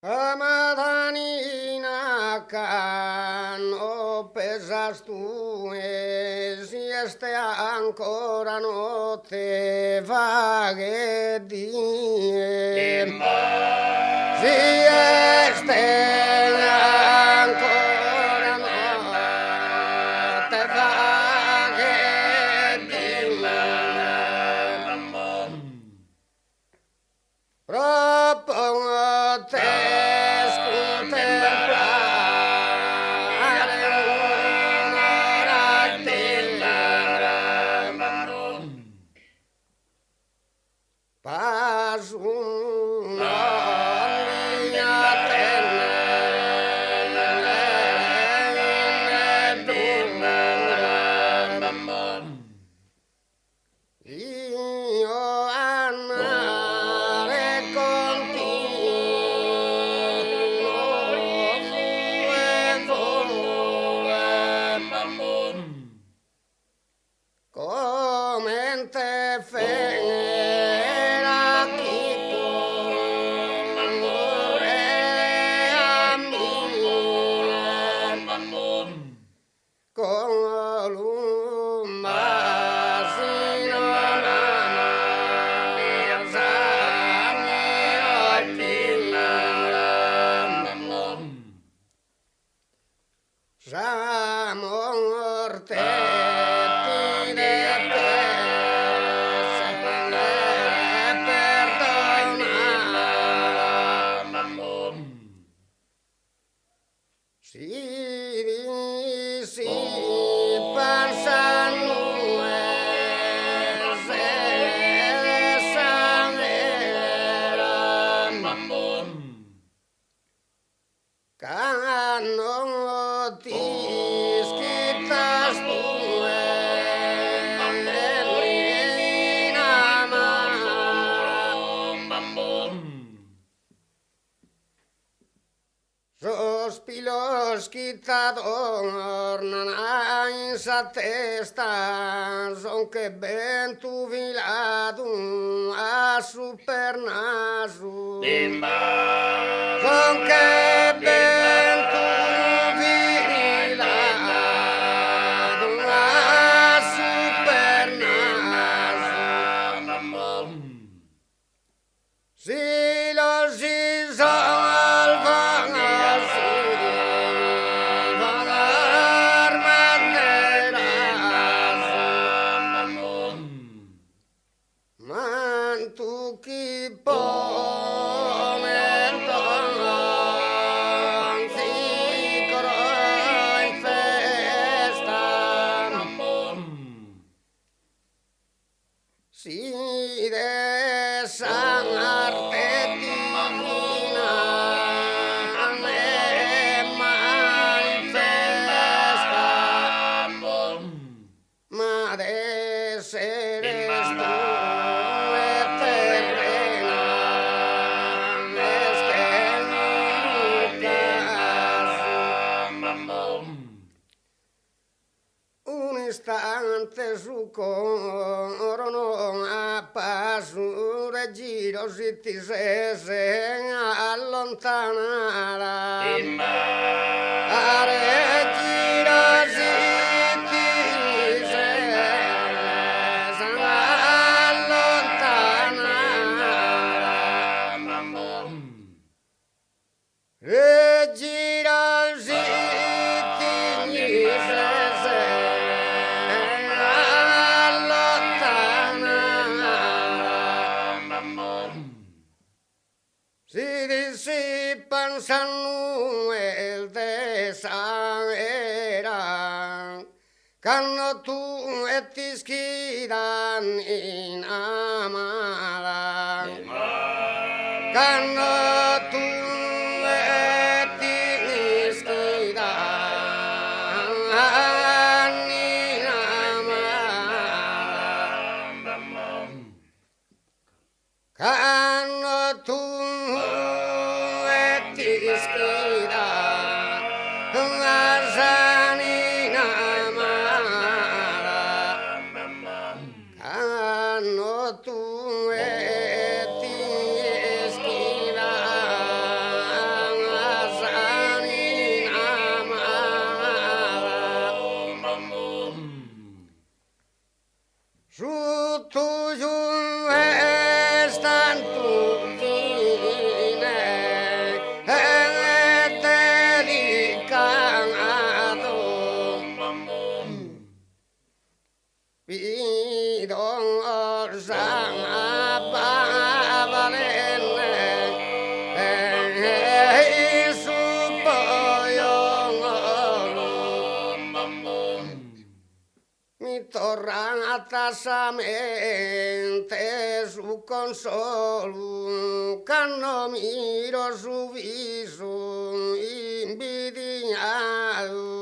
Amadanina no pesas tu si este ancora no te vaghe die si este ancora no te vaghe propongo te contemplare un'ora pas una linea io andare come te fera chi amore con l'umbasino mortetti de si passano canno ti schittas tu sospilos tornan in sa testa son che ben tu viladu a super nasu son che ben tu viladu a super nasu si lo si salvan tu chi pomenton si coroi festa si de san arte divina me manifesta ma de seres tu istante su corono a passo giro si ti se allontanara a giro si ti se allontanara giro si ti se si disipan Samuel de Saera canno tu etisquidan in amara canno tu etisquidan in amara canno tu iskida ngasanina mara kanno tu iskida matosamente su consolo, cano miro su viso invidiado.